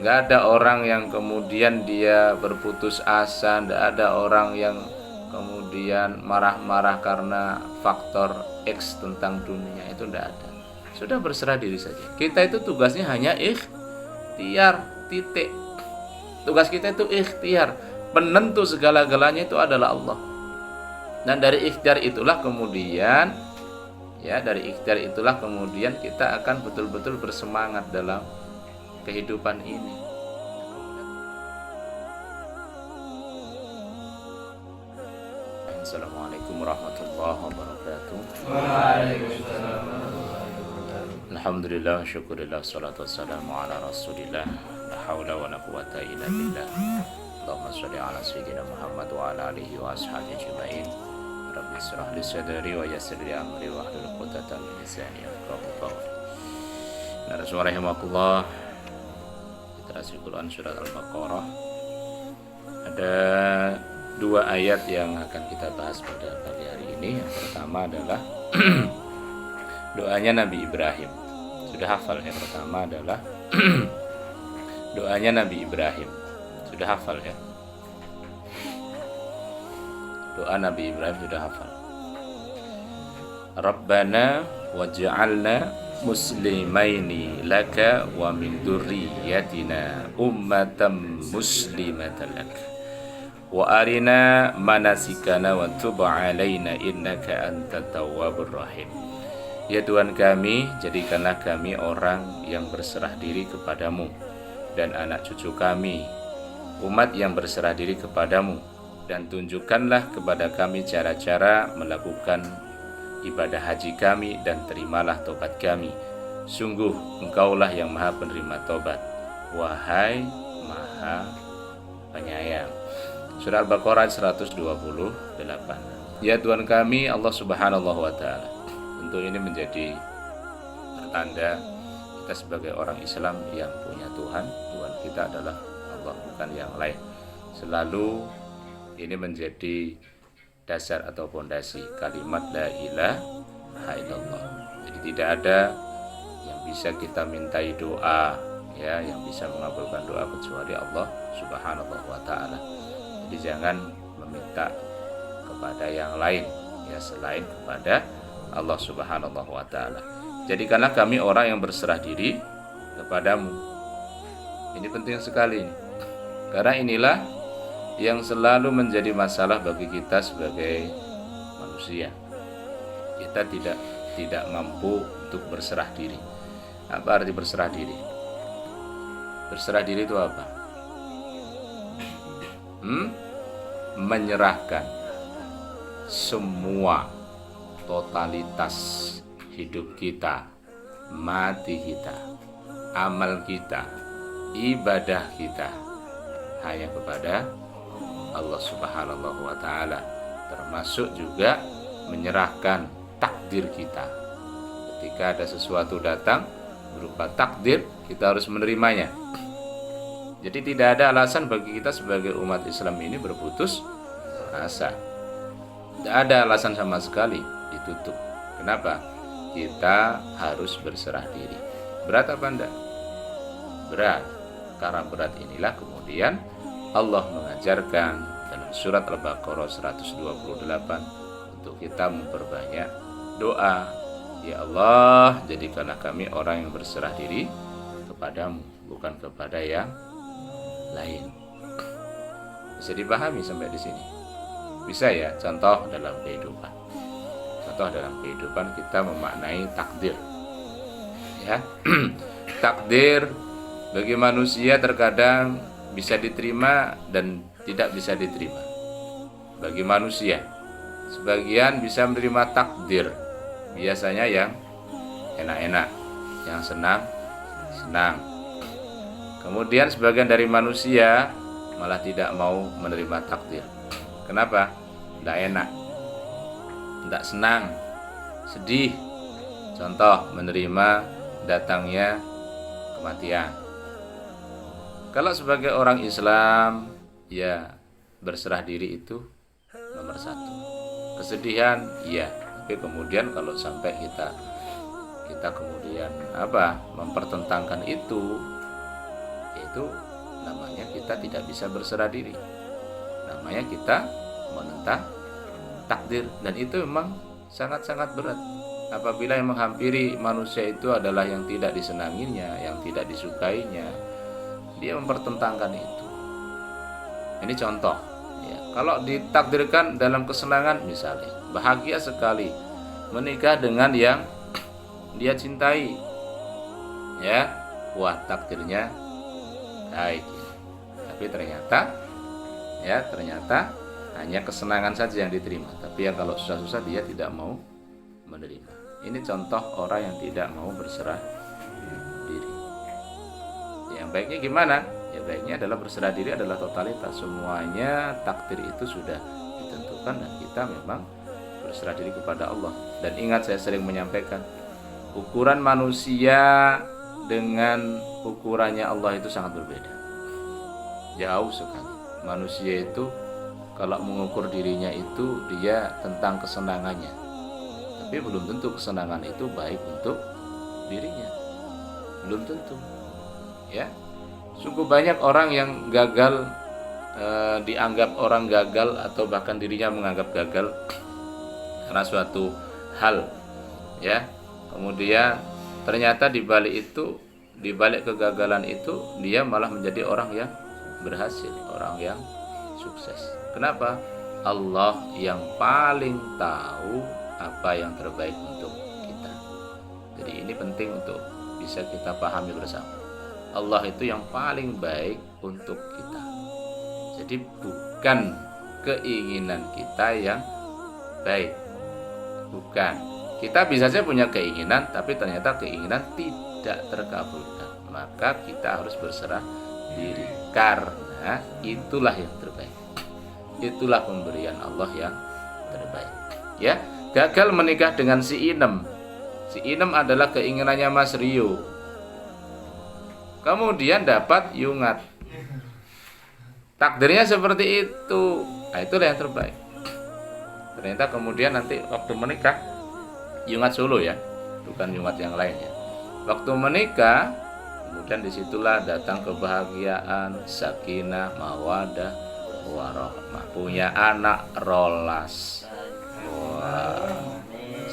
Nggak ada orang yang kemudian dia berputus asa, nggak ada orang yang kemudian marah-marah karena faktor X tentang dunia, itu nggak ada. Sudah berserah diri saja. Kita itu tugasnya hanya ikhtiar, titik. Tugas kita itu ikhtiar. Penentu segala-galanya itu adalah Allah. Dan dari ikhtiar itulah kemudian kita akan betul-betul bersemangat dalam kehidupan ini. Assalamualaikum warahmatullahi wabarakatuh. Waalaikumsalam. Alhamdulillah, syukurillah, salatu wassalamu ala rasulillah. La hawla wa la quwata illa billah. Allahumma sholli ala sayyidina Muhammad wa ala alihi wa ashabihi ajma'in. Rabbi israh li sadri wa yassir li amri wa hlul 'uqdatam min lisani yafqahu qawli. Rahimakumullah. Literasi Quran surat Al-Baqarah. Ada dua ayat yang akan kita bahas pada pagi hari ini. Yang pertama adalah doanya Nabi Ibrahim. Sudah hafal? Yang pertama adalah doanya Nabi Ibrahim. Sudah hafal ya? Doa Nabi Ibrahim sudah hafal. Rabbana waj'alna muslimaini laka wa min dzurriyyatina ummatan muslimatan lak wa arina manasikana wa tub 'alaina innaka antat tawwabur rahim. Ya Tuhan kami, jadikanlah kami orang yang berserah diri kepadamu, dan anak cucu kami umat yang berserah diri kepadamu, dan tunjukkanlah kepada kami cara-cara melakukan ibadah haji kami, dan terimalah tobat kami. Sungguh Engkaulah yang Maha Penerima Tobat, wahai Maha Penyayang. Surah Al-Baqarah 128. Ya Tuhan kami Allah Subhanahu wa Ta'ala. Tentu ini menjadi pertanda kita sebagai orang Islam yang punya Tuhan. Tuhan kita adalah Allah, bukan yang lain. Selalu ini menjadi dasar atau fondasi kalimat la ilaha illallah. Jadi tidak ada yang bisa kita mintai doa, ya, yang bisa mengabulkan doa kecuali Allah Subhanahu wa Ta'ala. Jadi jangan meminta kepada yang lain, ya, selain kepada Allah Subhanahu wa Ta'ala. Jadikanlah kami orang yang berserah diri kepadamu. Ini penting sekali, karena inilah yang selalu menjadi masalah bagi kita sebagai manusia. Kita tidak mampu untuk berserah diri. Apa arti berserah diri? Berserah diri itu apa? Menyerahkan semua totalitas hidup kita, mati kita, amal kita, ibadah kita hanya kepada Allah Subhanahu wa Ta'ala, termasuk juga menyerahkan takdir kita. Ketika ada sesuatu datang berupa takdir, kita harus menerimanya. Jadi tidak ada alasan bagi kita sebagai umat Islam ini berputus asa. Tidak ada alasan sama sekali ditutup. Kenapa? Kita harus berserah diri. Berat apa enggak? Berat. Karena berat inilah kemudian Allah mengajarkan dalam surat Al-Baqarah 128 untuk kita memperbanyak doa. Ya Allah, jadikanlah kami orang yang berserah diri kepadamu, bukan kepada yang lain. Bisa dipahami sampai di sini? Bisa ya? Contoh dalam kehidupan. Contoh dalam kehidupan kita memaknai takdir. Ya. Takdir bagi manusia terkadang bisa diterima dan tidak bisa diterima. Bagi manusia, sebagian bisa menerima takdir, biasanya yang enak-enak, yang senang-senang. Kemudian sebagian dari manusia malah tidak mau menerima takdir. Kenapa? Tidak enak, tidak senang, sedih. Contoh, menerima datangnya kematian. Kalau sebagai orang Islam, ya berserah diri itu nomor satu. Kesedihan, iya. Tapi kemudian kalau sampai kita kemudian mempertentangkan itu itu namanya kita tidak bisa berserah diri, namanya kita menentang takdir. Dan itu memang sangat-sangat berat apabila yang menghampiri manusia itu adalah yang tidak disenanginya, yang tidak disukainya, dia mempertentangkan itu. Ini contoh ya. Kalau ditakdirkan dalam kesenangan, misalnya bahagia sekali menikah dengan yang dia cintai, ya, wah takdirnya baik. Tapi ternyata hanya kesenangan saja yang diterima. Tapi yang kalau susah-susah dia tidak mau menerima. Ini contoh orang yang tidak mau berserah diri. Yang baiknya gimana? Ya baiknya adalah berserah diri adalah totalitas. Semuanya takdir itu sudah ditentukan dan kita memang berserah diri kepada Allah. Dan ingat, saya sering menyampaikan, ukuran manusia dengan ukurannya Allah itu sangat berbeda, jauh sekali. Manusia itu kalau mengukur dirinya itu dia tentang kesenangannya, tapi belum tentu kesenangan itu baik untuk dirinya, belum tentu ya. Sungguh banyak orang yang gagal, dianggap orang gagal atau bahkan dirinya menganggap gagal karena suatu hal ya. Kemudian ternyata di balik kegagalan itu dia malah menjadi orang yang berhasil, orang yang sukses. Kenapa? Allah yang paling tahu apa yang terbaik untuk kita. Jadi ini penting untuk bisa kita pahami bersama. Allah itu yang paling baik untuk kita. Jadi bukan keinginan kita yang baik, bukan. Kita bisa saja punya keinginan, tapi ternyata keinginan tidak terkabulkan. Maka kita harus berserah diri, karena itulah yang terbaik. Itulah pemberian Allah yang terbaik. Ya, gagal menikah dengan si Inem. Si Inem adalah keinginannya Mas Rio. Kemudian dapat Yungat. Takdirnya seperti itu. Nah, itulah yang terbaik. Ternyata kemudian nanti waktu menikah, Yungat Solo ya, bukan Yungat yang lain ya. Waktu menikah, kemudian disitulah datang kebahagiaan, sakinah, mawadah, warahmah. Punya anak rolas, wah,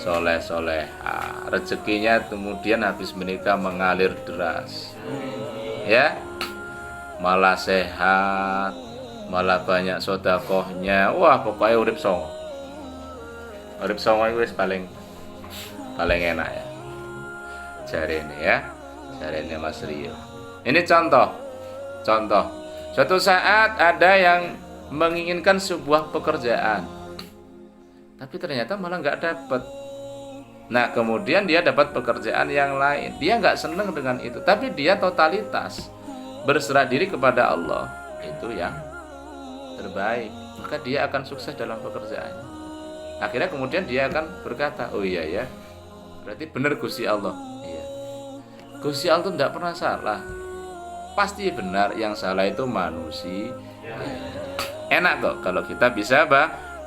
soleh, rezekinya kemudian habis menikah mengalir deras, ya, malah sehat, malah banyak sodakohnya. Wah, pokoknya urip songo itu paling enak ya, jarene Mas Rio. Ini contoh. Suatu saat ada yang menginginkan sebuah pekerjaan, tapi ternyata malah nggak dapat. Nah, kemudian dia dapat pekerjaan yang lain. Dia nggak senang dengan itu, tapi dia totalitas berserah diri kepada Allah. Itu yang terbaik. Maka dia akan sukses dalam pekerjaannya. Akhirnya kemudian dia akan berkata, oh iya ya, berarti benar Gusti Allah. Iya. Gusti Allah itu tidak pernah salah. Pasti benar, yang salah itu manusia. Enak kok kalau kita bisa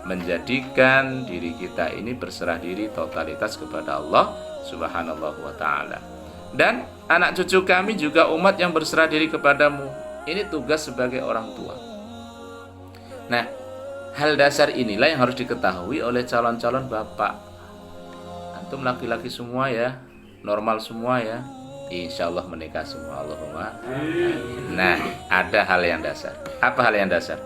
menjadikan diri kita ini berserah diri totalitas kepada Allah Subhanahu wa ta'ala. Dan anak cucu kami juga umat yang berserah diri kepadamu. Ini tugas sebagai orang tua. Nah, hal dasar inilah yang harus diketahui oleh calon-calon bapak. Antum laki-laki semua ya, normal semua ya, insya Allah menikah semua, Allahumma. Nah, ada hal yang dasar. Apa hal yang dasar?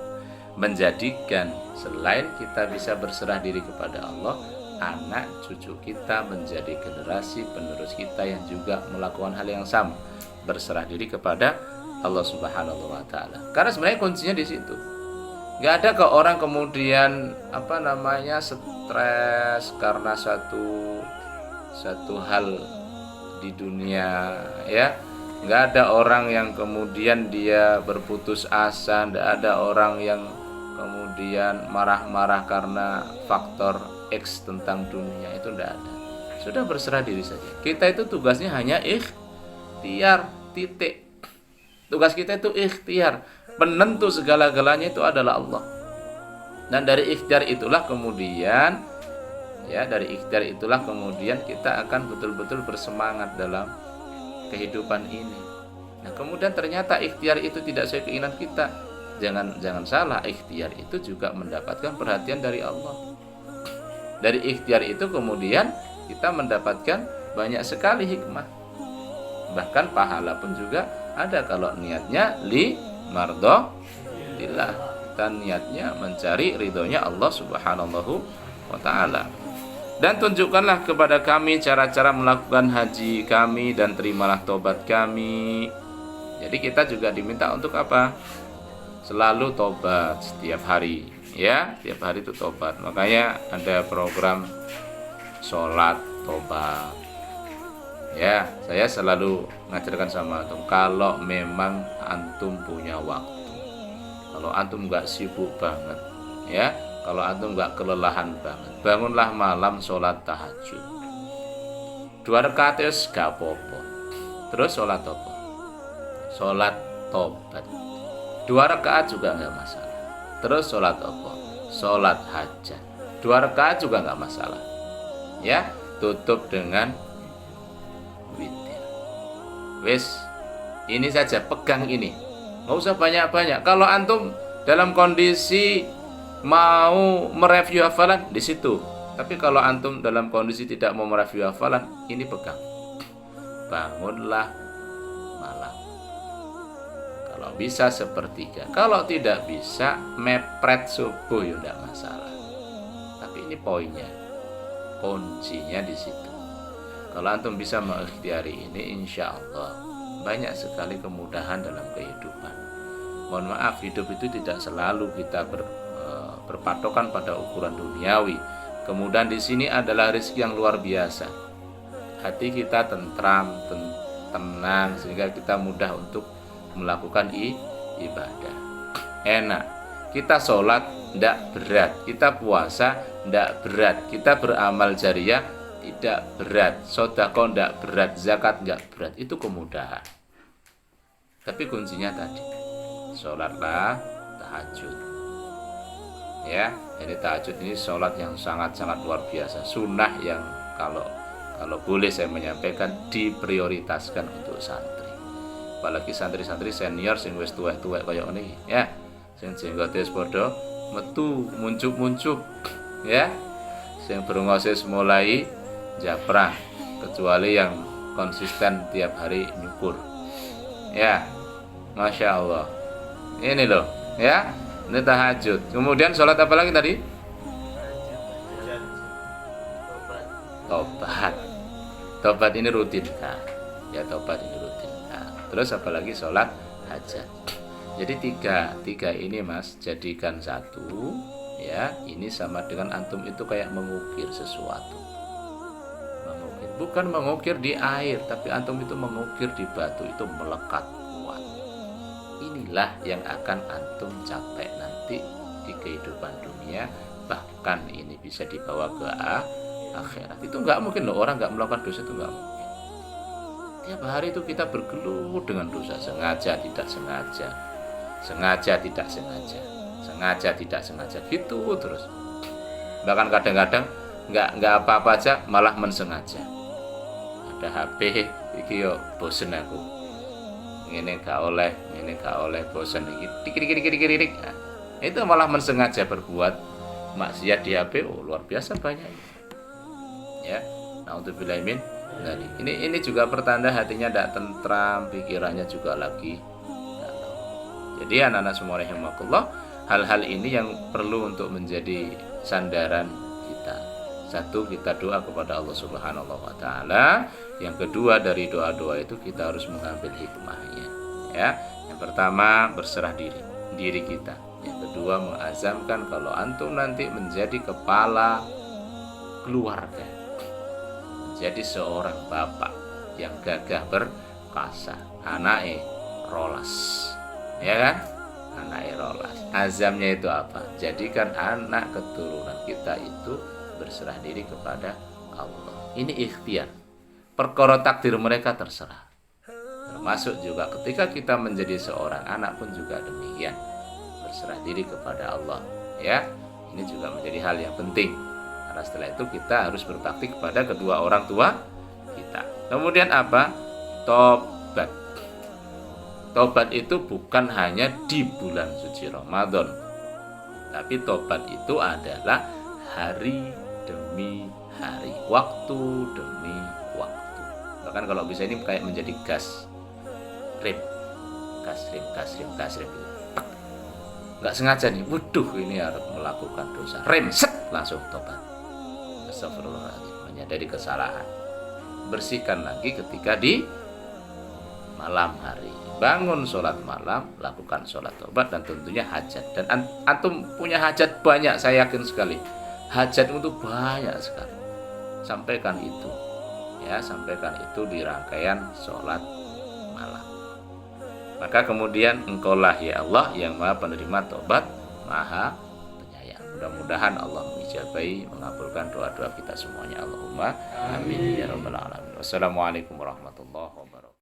Menjadikan selain kita bisa berserah diri kepada Allah, anak cucu kita menjadi generasi penerus kita yang juga melakukan hal yang sama, berserah diri kepada Allah Subhanahu wa ta'ala. Karena sebenarnya kuncinya di situ. Gak ada kok orang kemudian stres karena satu hal di dunia ya. Gak ada orang yang kemudian dia berputus asa, gak ada orang yang kemudian marah-marah karena faktor X tentang dunia, itu gak ada. Sudah berserah diri saja. Kita itu tugasnya hanya ikhtiar, titik. Tugas kita itu ikhtiar. Penentu segala-galanya itu adalah Allah. Dan dari ikhtiar itulah kemudian kita akan betul-betul bersemangat dalam kehidupan ini. Nah, kemudian ternyata ikhtiar itu tidak sesuai keinginan kita. Jangan salah, ikhtiar itu juga mendapatkan perhatian dari Allah. Dari ikhtiar itu kemudian kita mendapatkan banyak sekali hikmah. Bahkan pahala pun juga ada kalau niatnya li mardhatillah, dan niatnya mencari ridhonya Allah Subhanahu wa taala. Dan tunjukkanlah kepada kami cara-cara melakukan haji kami dan terimalah tobat kami. Jadi kita juga diminta untuk apa? Selalu tobat setiap hari, ya, setiap hari itu tobat. Makanya ada program sholat tobat. Ya, saya selalu ngajarkan sama antum, kalau memang antum punya waktu, kalau antum nggak sibuk banget, ya, kalau antum nggak kelelahan banget, bangunlah malam sholat tahajud 2 rakaat gak apa-apa. Terus sholat apa? Sholat tobat 2 rakaat juga nggak masalah. Terus sholat apa? Sholat hajat 2 rakaat juga nggak masalah. Ya, tutup dengan witir. Wis, ini saja, pegang ini, nggak usah banyak-banyak. Kalau antum dalam kondisi mau mereview hafalan, di situ. Tapi kalau antum dalam kondisi tidak mau mereview hafalan, ini pegang. Bangunlah malam. Kalau bisa sepertiga, kalau tidak bisa mepret subuh ya tidak masalah. Tapi ini poinnya, kuncinya di situ. Kalau antum bisa mengikhtiari ini, insya Allah banyak sekali kemudahan dalam kehidupan. Mohon maaf, hidup itu tidak selalu kita berpatokan pada ukuran duniawi. Kemudian di sini adalah rezeki yang luar biasa. Hati kita tentram, tenang, sehingga kita mudah untuk melakukan ibadah. Enak. Kita sholat tidak berat, kita puasa tidak berat, kita beramal jariah tidak berat, sedekah tidak berat, zakat tidak berat. Itu kemudahan. Tapi kuncinya tadi, sholatlah tahajud. Ya, ini tahajud ini sholat yang sangat-sangat luar biasa, sunnah yang kalau boleh saya menyampaikan diprioritaskan untuk santri. Apalagi santri-santri senior sing wis tuwek-tuwek kaya ini, ya, sing jenggote padha metu muncup-muncup, ya, sing berongosis mulai japrah, kecuali yang konsisten tiap hari nyukur, ya, masya Allah. Ini loh, ya, ini tahajud. Kemudian sholat apa lagi tadi? Tobat ini rutin, nah, ya, tobat ini rutin. Nah, terus apalagi sholat hajat. Jadi tiga ini mas, jadikan satu, ya. Ini sama dengan antum itu kayak mengukir sesuatu. Bukan mengukir di air, tapi antum itu mengukir di batu, itu melekat kuat. Inilah yang akan antum capai nanti di kehidupan dunia, bahkan ini bisa dibawa ke akhirat. Itu nggak mungkin loh, orang nggak melakukan dosa itu nggak mungkin. Tiap hari itu kita bergelut dengan dosa, sengaja tidak sengaja, sengaja tidak sengaja, sengaja tidak sengaja, gitu terus. Bahkan kadang-kadang nggak apa-apa aja malah mensengaja. Ada HP iki yo bosen aku, ini gak oleh bosen iki dik. Nah, itu malah mensengaja berbuat maksiat di HP. Oh, luar biasa banyak, ya. Naudzubillah min dari ini juga pertanda hatinya tidak tentram, pikirannya juga lagi galau. Jadi anak-anak semua rahimakumullah, hal-hal ini yang perlu untuk menjadi sandaran kita. Satu, kita doa kepada Allah Subhanahu wa taala. Yang kedua, dari doa-doa itu kita harus mengambil hikmahnya, ya. Yang pertama, berserah diri kita. Yang kedua, mengazamkan kalau antum nanti menjadi kepala keluarga, menjadi seorang bapak yang gagah berkasa, anake rolas, ya kan? Anake rolas. Azamnya itu apa? Jadikan anak keturunan kita itu berserah diri kepada Allah. Ini ikhtiar. Perkara takdir mereka terserah. Termasuk juga ketika kita menjadi seorang anak pun juga demikian. Berserah diri kepada Allah, ya. Ini juga menjadi hal yang penting. Karena setelah itu kita harus berbakti kepada kedua orang tua kita. Kemudian apa? Tobat. Tobat itu bukan hanya di bulan suci Ramadan, tapi tobat itu adalah hari demi hari, waktu demi waktu. Bahkan kalau bisa ini kayak menjadi gas rem, gas rem gitu. Nggak sengaja nih, waduh ini harus melakukan dosa, rem set langsung tobat, astagfirullahaladzim, menyadari kesalahan, bersihkan lagi ketika di malam hari, bangun sholat malam, lakukan sholat tobat, dan tentunya hajat. Dan antum punya hajat banyak, saya yakin sekali hajat itu banyak sekali. Sampaikan itu ya, sampaikan itu di rangkaian sholat malam. Maka kemudian engkaulah ya Allah yang maha penerima tobat, maha penyayang. Mudah-mudahan Allah mengijabahi, mengabulkan doa-doa kita semuanya. Allahumma amin ya rabbal alamin. Wassalamualaikum warahmatullahi wabarakatuh.